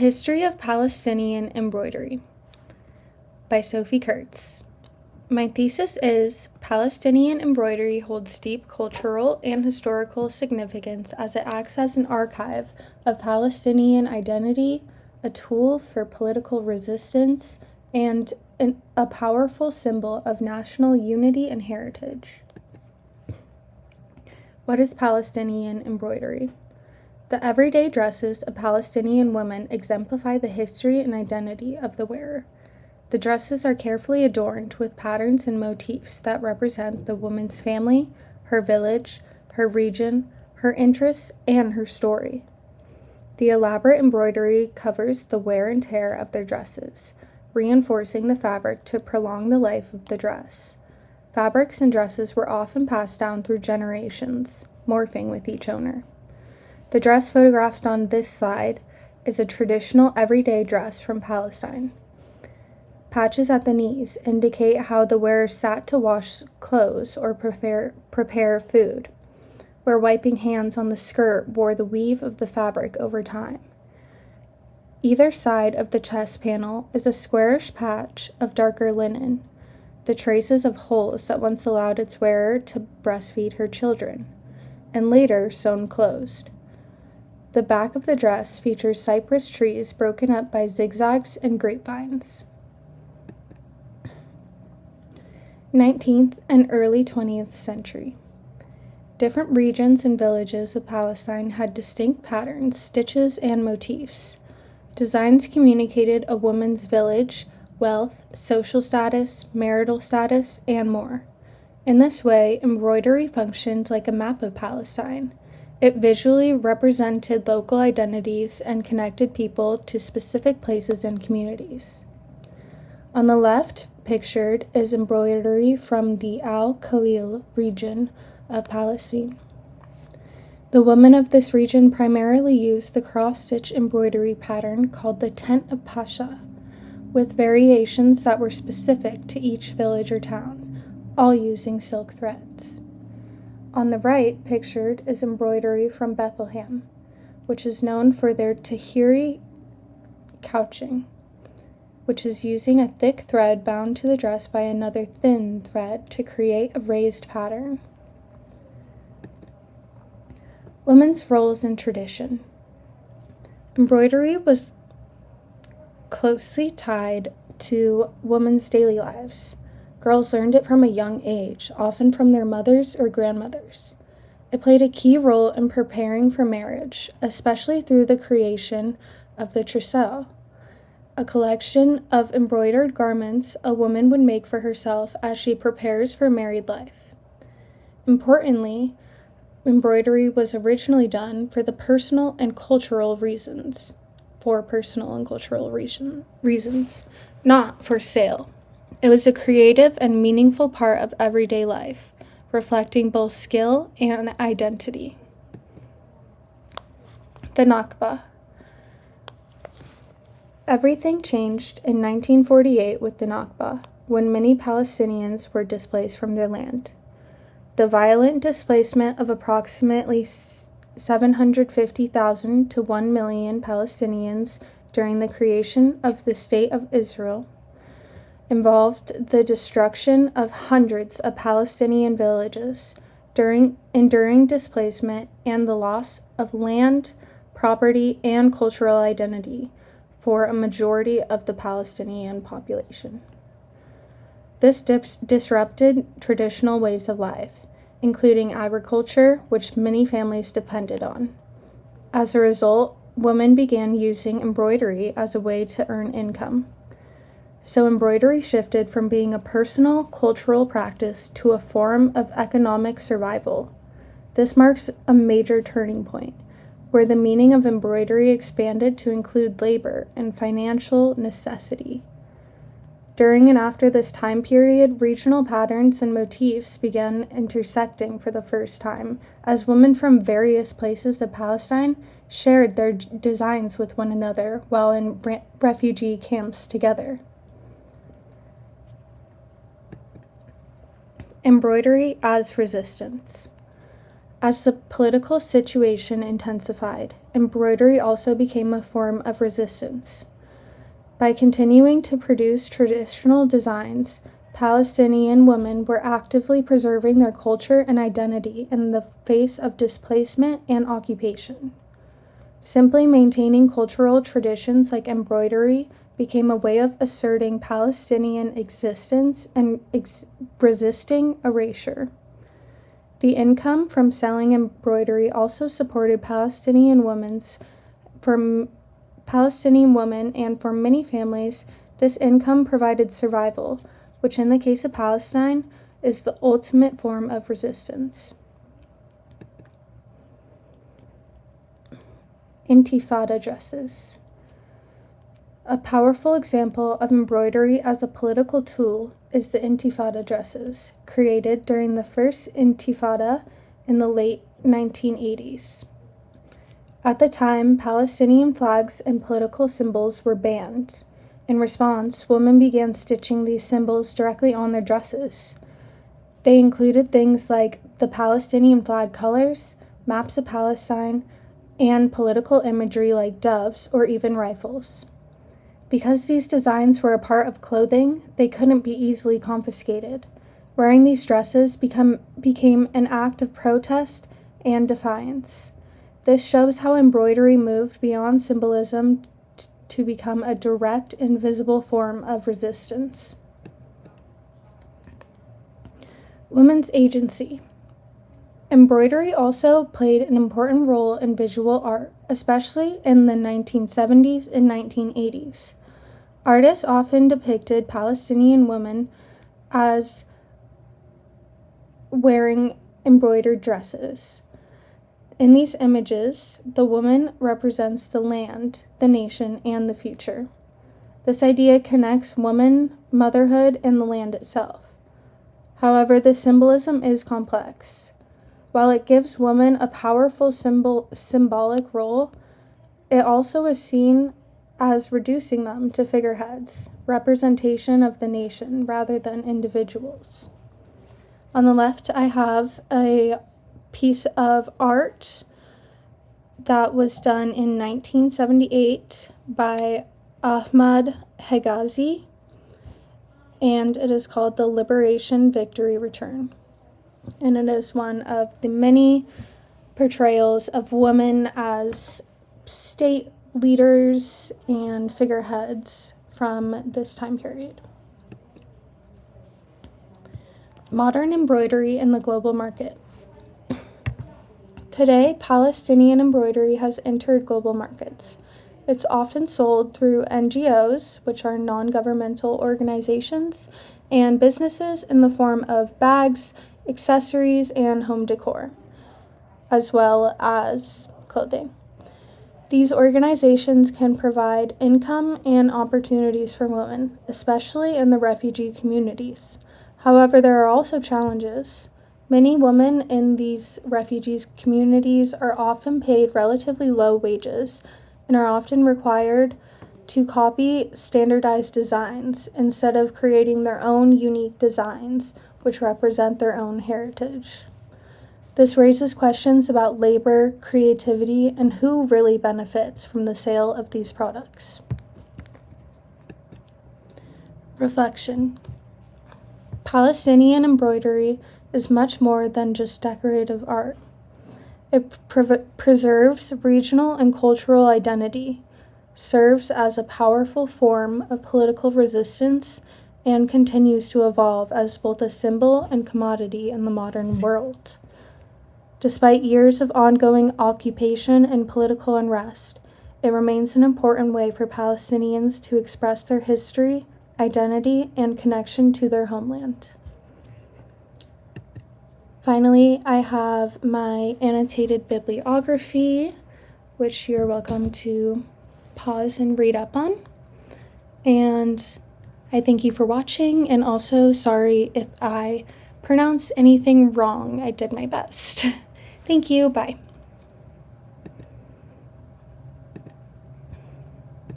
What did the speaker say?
History of Palestinian Embroidery by Sophie Kurtz. My thesis is Palestinian embroidery holds deep cultural and historical significance as it acts as an archive of Palestinian identity, a tool for political resistance, and a powerful symbol of national unity and heritage. What is Palestinian embroidery? The everyday dresses of Palestinian women exemplify the history and identity of the wearer. The dresses are carefully adorned with patterns and motifs that represent the woman's family, her village, her region, her interests, and her story. The elaborate embroidery covers the wear and tear of their dresses, reinforcing the fabric to prolong the life of the dress. Fabrics and dresses were often passed down through generations, morphing with each owner. The dress photographed on this slide is a traditional everyday dress from Palestine. Patches at the knees indicate how the wearer sat to wash clothes or prepare food, where wiping hands on the skirt wore the weave of the fabric over time. Either side of the chest panel is a squarish patch of darker linen, the traces of holes that once allowed its wearer to breastfeed her children, and later sewn closed. The back of the dress features cypress trees broken up by zigzags and grapevines. 19th and early 20th century. Different regions and villages of Palestine had distinct patterns, stitches, and motifs. Designs communicated a woman's village, wealth, social status, marital status, and more. In this way, embroidery functioned like a map of Palestine. It visually represented local identities and connected people to specific places and communities. On the left, pictured, is embroidery from the Al-Khalil region of Palestine. The women of this region primarily used the cross-stitch embroidery pattern called the tent of Pasha, with variations that were specific to each village or town, all using silk threads. On the right, pictured, is embroidery from Bethlehem, which is known for their Tahiri couching, which is using a thick thread bound to the dress by another thin thread to create a raised pattern. Women's roles in tradition. Embroidery was closely tied to women's daily lives. Girls learned it from a young age, often from their mothers or grandmothers. It played a key role in preparing for marriage, especially through the creation of the trousseau, a collection of embroidered garments a woman would make for herself as she prepares for married life. Importantly, embroidery was originally done for personal and cultural reasons, not for sale. It was a creative and meaningful part of everyday life, reflecting both skill and identity. The Nakba. Everything changed in 1948 with the Nakba, when many Palestinians were displaced from their land. The violent displacement of approximately 750,000 to 1 million Palestinians during the creation of the State of Israel involved the destruction of hundreds of Palestinian villages, enduring displacement, and the loss of land, property, and cultural identity for a majority of the Palestinian population. This disrupted traditional ways of life, including agriculture, which many families depended on. As a result, women began using embroidery as a way to earn income. So embroidery shifted from being a personal, cultural practice to a form of economic survival. This marks a major turning point, where the meaning of embroidery expanded to include labor and financial necessity. During and after this time period, regional patterns and motifs began intersecting for the first time, as women from various places of Palestine shared their designs with one another while in refugee camps together. Embroidery as resistance. As the political situation intensified, embroidery also became a form of resistance. By continuing to produce traditional designs, Palestinian women were actively preserving their culture and identity in the face of displacement and occupation. Simply maintaining cultural traditions like embroidery became a way of asserting Palestinian existence and resisting erasure. The income from selling embroidery also supported Palestinian women, and for many families, this income provided survival, which in the case of Palestine is the ultimate form of resistance. Intifada dresses. A powerful example of embroidery as a political tool is the Intifada dresses, created during the first Intifada in the late 1980s. At the time, Palestinian flags and political symbols were banned. In response, women began stitching these symbols directly on their dresses. They included things like the Palestinian flag colors, maps of Palestine, and political imagery like doves or even rifles. Because these designs were a part of clothing, they couldn't be easily confiscated. Wearing these dresses became an act of protest and defiance. This shows how embroidery moved beyond symbolism to become a direct and visible form of resistance. Women's agency. Embroidery also played an important role in visual art, especially in the 1970s and 1980s. Artists often depicted Palestinian women as wearing embroidered dresses. In these images, the woman represents the land, the nation, and the future. This idea connects woman, motherhood, and the land itself. However, the symbolism is complex. While it gives women a powerful symbolic role, it also is seen as reducing them to figureheads, representation of the nation rather than individuals. On the left, I have a piece of art that was done in 1978 by Ahmad Hegazi, and it is called The Liberation Victory Return. And it is one of the many portrayals of women as state leaders and figureheads from this time period. Modern embroidery in the global market. Today, Palestinian embroidery has entered global markets. It's often sold through NGOs, which are non-governmental organizations, and businesses in the form of bags, accessories, and home decor, as well as clothing. These organizations can provide income and opportunities for women, especially in the refugee communities. However, there are also challenges. Many women in these refugee communities are often paid relatively low wages and are often required to copy standardized designs instead of creating their own unique designs which represent their own heritage. This raises questions about labor, creativity, and who really benefits from the sale of these products. Reflection. Palestinian embroidery is much more than just decorative art. It preserves regional and cultural identity, serves as a powerful form of political resistance, and continues to evolve as both a symbol and commodity in the modern world. Despite years of ongoing occupation and political unrest, it remains an important way for Palestinians to express their history, identity, and connection to their homeland. Finally, I have my annotated bibliography, which you're welcome to pause and read up on. And I thank you for watching, and also sorry if I pronounced anything wrong. I did my best. Thank you. Bye.